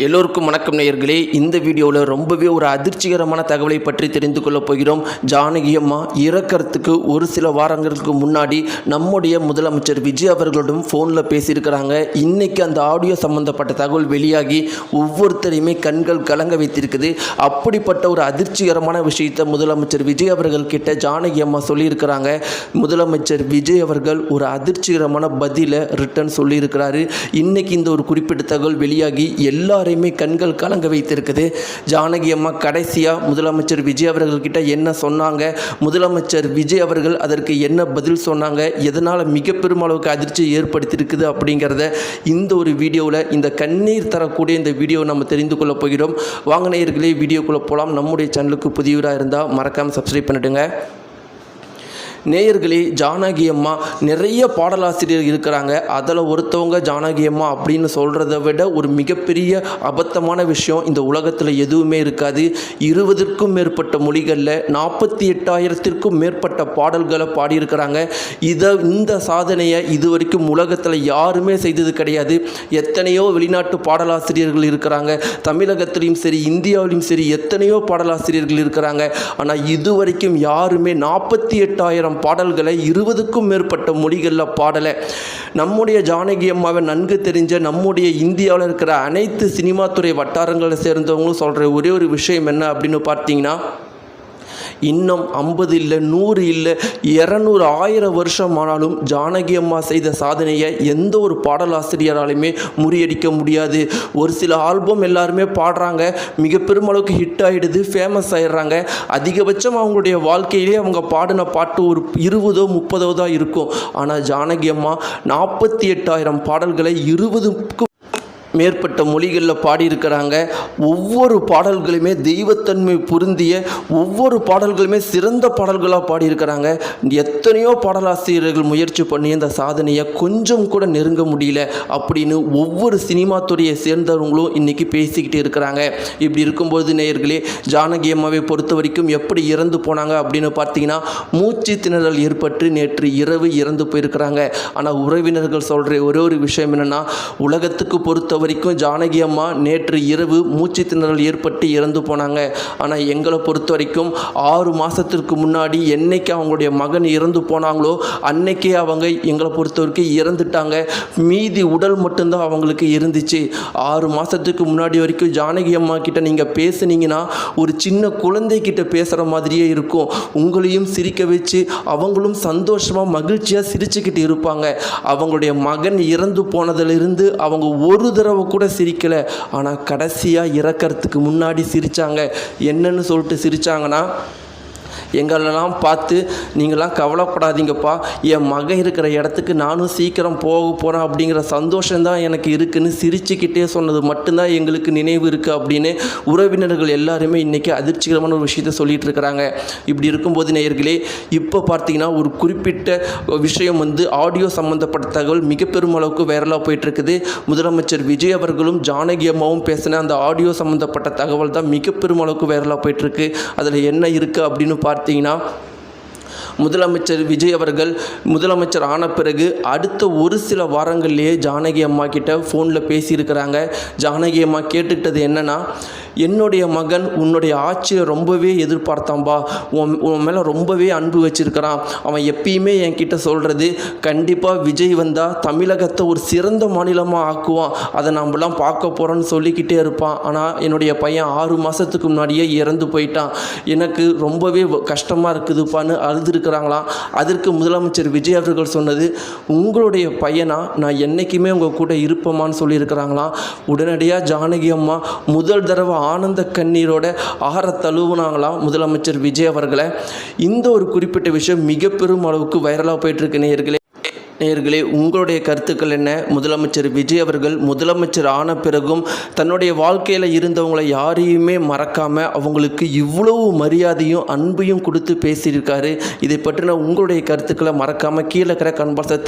எல்லோருக்கும் வணக்கம் நேயர்களே. இந்த வீடியோவில் ரொம்பவே ஒரு அதிர்ச்சிகரமான தகவலை பற்றி தெரிந்து கொள்ளப் போகிறோம். ஜானகி அம்மா இறக்கிறதுக்கு ஒரு சில வாரங்களுக்கு முன்னாடி நம்முடைய முதலமைச்சர் விஜய் அவர்களிடம் ஃபோனில் பேசியிருக்கிறாங்க. இன்றைக்கி அந்த ஆடியோ சம்மந்தப்பட்ட தகவல் வெளியாகி ஒவ்வொருத்தரையுமே கண்கள் கலங்க வைத்திருக்குது. அப்படிப்பட்ட ஒரு அதிர்ச்சிகரமான விஷயத்தை முதலமைச்சர் விஜய் அவர்கள் கிட்ட ஜானகி அம்மா சொல்லியிருக்கிறாங்க. முதலமைச்சர் விஜய் அவர்கள் ஒரு அதிர்ச்சிகரமான பதிலை ரிட்டன் சொல்லியிருக்கிறாரு. இன்றைக்கி இந்த ஒரு குறிப்பிட்ட தகவல் வெளியாகி எல்லாரையுமே கண்கள் கலங்க வைத்திருக்குது. ஜானகி அம்மா கடைசியாக முதலமைச்சர் விஜய் அவர்கள்கிட்ட என்ன சொன்னாங்க, முதலமைச்சர் விஜய் அவர்கள் அதற்கு என்ன பதில் சொன்னாங்க, எதனால் மிக பெரும் அளவுக்கு அதிர்ச்சியை ஏற்படுத்தியிருக்குது அப்படிங்கிறத இந்த ஒரு வீடியோவில், இந்த கண்ணீர் தரக்கூடிய இந்த வீடியோவை நம்ம தெரிந்து கொள்ள போகிறோம். வாங்க நேயர்களே, வீடியோக்குள்ளே போகலாம். நம்முடைய சேனலுக்கு புதியவராக இருந்தால் மறக்காமல் சப்ஸ்கிரைப் பண்ணிடுங்க. நேயர்களே, ஜானகி அம்மா நிறைய பாடலாசிரியர் இருக்கிறாங்க. அதில் ஒருத்தவங்க ஜானகி அம்மா அப்படின்னு சொல்கிறத விட ஒரு மிகப்பெரிய அபத்தமான விஷயம் இந்த உலகத்தில் எதுவுமே இருக்காது. 20க்கும் மேற்பட்ட மொழிகளில் 48,000த்திற்கும் மேற்பட்ட பாடல்களை பாடியிருக்கிறாங்க. இந்த சாதனையை இதுவரைக்கும் உலகத்தில் யாருமே செய்தது கிடையாது. எத்தனையோ வெளிநாட்டு பாடலாசிரியர்கள் இருக்கிறாங்க. தமிழகத்திலையும் சரி, இந்தியாவிலையும் சரி, எத்தனையோ பாடலாசிரியர்கள் இருக்கிறாங்க. ஆனால் இதுவரைக்கும் யாருமே 48,000 பாடல்களை 20க்கும் மேற்பட்ட மொழிகளில் பாடலை. நம்முடைய ஜானகி அம்மாவை நன்கு தெரிஞ்ச நம்முடைய இந்தியாவில் இருக்கிற அனைத்து சினிமா துறை வட்டாரங்களை சேர்ந்தவங்களும் சொல்கிற ஒரே ஒரு விஷயம் என்ன அப்படின்னு பார்த்தீங்கன்னா, இன்னும் 50 இல்லை, 100 இல்லை, 200, 1000 வருஷம் ஆனாலும் ஜானகி அம்மா செய்த சாதனையை எந்த ஒரு பாடலாசிரியராலுமே முறியடிக்க முடியாது. ஒரு சில ஆல்பம் எல்லாருமே பாடுறாங்க, மிக பெருமளவுக்கு ஹிட் ஆகிடுது, ஃபேமஸ் ஆகிடுறாங்க. அதிகபட்சம் அவங்களுடைய வாழ்க்கையிலே அவங்க பாடின பாட்டு ஒரு 20ஓ 30ஓ தான் இருக்கும். ஆனால் ஜானகி அம்மா 48,000 பாடல்களை 20க்கும் மேற்பட்ட மொழிகளில் பாடியிருக்கிறாங்க. ஒவ்வொரு பாடல்களுமே தெய்வத்தன்மை பொருந்திய ஒவ்வொரு பாடல்களுமே சிறந்த பாடல்களாக பாடியிருக்கிறாங்க. எத்தனையோ பாடலாசிரியர்கள் முயற்சி பண்ணி இந்த சாதனையை கொஞ்சம் கூட நெருங்க முடியல அப்படின்னு ஒவ்வொரு சினிமா துறையை சேர்ந்தவங்களும் இன்றைக்கி பேசிக்கிட்டு இருக்கிறாங்க. இப்படி இருக்கும்போது நேயர்களே, ஜானகி அம்மாவை பொறுத்த வரைக்கும் எப்படி இறந்து போனாங்க அப்படின்னு பார்த்தீங்கன்னா, மூச்சு திணறல் ஏற்பட்டு நேற்று இரவு இறந்து போயிருக்கிறாங்க. ஆனால் உறவினர்கள் சொல்கிற ஒரே ஒரு விஷயம் என்னென்னா, உலகத்துக்கு பொறுத்த வரைக்கும் ஜானகி அம்மா நேற்று இரவு மூச்சு திணறல் ஏற்பட்டு இறந்து போனாங்க. ஆனால் எங்களை பொறுத்த வரைக்கும் 6 மாதத்திற்கு முன்னாடி என்னைக்கு அவங்களுடைய மகன் இறந்து போனாங்களோ அன்னைக்கே அவங்க எங்களை பொறுத்த வரைக்கும் இறந்துட்டாங்க. மீதி உடல் மட்டும்தான் அவங்களுக்கு இருந்துச்சு. 6 மாதத்துக்கு முன்னாடி வரைக்கும் ஜானகி அம்மா கிட்ட நீங்கள் பேசுனீங்கன்னா ஒரு சின்ன குழந்தைகிட்ட பேசுகிற மாதிரியே இருக்கும். உங்களையும் சிரிக்க வச்சு அவங்களும் சந்தோஷமாக மகிழ்ச்சியாக சிரிச்சுக்கிட்டு இருப்பாங்க. அவங்களுடைய மகன் இறந்து போனதிலிருந்து அவங்க ஒரு தடவை கூட சிரிக்கலை. ஆனால் கடைசியாக இறக்கிறதுக்கு முன்னாடி சிரித்தாங்க. என்னன்னு சொல்லிட்டு சிரித்தாங்கன்னா, எங்களெல்லாம் பார்த்து நீங்களாம் கவலைப்படாதீங்கப்பா, என் மகன் இருக்கிற இடத்துக்கு நானும் சீக்கிரம் போக போகிறேன் அப்படிங்கிற சந்தோஷம்தான் எனக்கு இருக்குதுன்னு சிரிச்சுக்கிட்டே சொன்னது மட்டும்தான் எங்களுக்கு நினைவு இருக்குது அப்படின்னு உறவினர்கள் எல்லாருமே இன்றைக்கி அதிர்ச்சிகரமான ஒரு விஷயத்தை சொல்லிகிட்டு இருக்கிறாங்க. இப்படி இருக்கும்போது நேயர்களே, இப்போ பார்த்தீங்கன்னா ஒரு குறிப்பிட்ட விஷயம் ஆடியோ சம்மந்தப்பட்ட தகவல் மிக பெரும் அளவுக்கு வைரலாக போயிட்டுருக்குது. முதலமைச்சர் விஜய் அவர்களும் ஜானகி அம்மாவும் பேசின அந்த ஆடியோ சம்மந்தப்பட்ட தகவல் தான் மிக பெரும் அளவுக்கு வைரலாக போயிட்டுருக்கு. அதில் என்ன இருக்குது அப்படின்னு பார்த்தீங்கன்னா, முதலமைச்சர் விஜய் அவர்கள் முதலமைச்சர் ஆன பிறகு அடுத்த ஒரு சில வாரங்கள்லேயே ஜானகி அம்மா கிட்ட ஃபோனில் பேசியிருக்கிறாங்க. ஜானகி அம்மா கேட்டுக்கிட்டது என்னென்னா, என்னுடைய மகன் உன்னுடைய ஆட்சியை ரொம்பவே எதிர்பார்த்தான்பா, உன் மேலே ரொம்பவே அன்பு வச்சிருக்கிறான். அவன் எப்பயுமே என்கிட்ட சொல்கிறது, கண்டிப்பாக விஜய் வந்தால் தமிழகத்தை ஒரு சிறந்த மாநிலமாக ஆக்குவான், அதை நம்மளாம் பார்க்க போகிறோன்னு சொல்லிக்கிட்டே இருப்பான். ஆனால் என்னுடைய பையன் 6 மாதத்துக்கு முன்னாடியே இறந்து போயிட்டான். எனக்கு ரொம்பவே கஷ்டமாக இருக்குதுப்பான்னு அழுதுருக்கிறாங்களாம். அதற்கு முதலமைச்சர் விஜய் அவர்கள் சொன்னது, உங்களுடைய பையனா நான் என்றைக்குமே உங்கள் கூட இருப்போமான்னு சொல்லியிருக்கிறாங்களாம். உடனடியாக ஜானகி அம்மா முதல் தடவை ஆனந்த கண்ணீரோட ஆற தழுவுனாங்களாம் முதலமைச்சர் விஜய் அவர்களை. இந்த ஒரு குறிப்பிட்ட விஷயம் மிக பெரும் அளவுக்கு வைரலாக போயிட்டுருக்கு. நேயர்களே, உங்களுடைய கருத்துக்கள் என்ன? முதலமைச்சர் விஜய் அவர்கள் முதலமைச்சர் ஆன பிறகும் தன்னுடைய வாழ்க்கையில் இருந்தவங்களை யாரையுமே மறக்காமல் அவங்களுக்கு இவ்வளவு மரியாதையும் அன்பையும் கொடுத்து பேசியிருக்காரு. இதை பற்றின உங்களுடைய கருத்துக்களை மறக்காமல் கீழே இருக்கிற கன்பாக்ஸை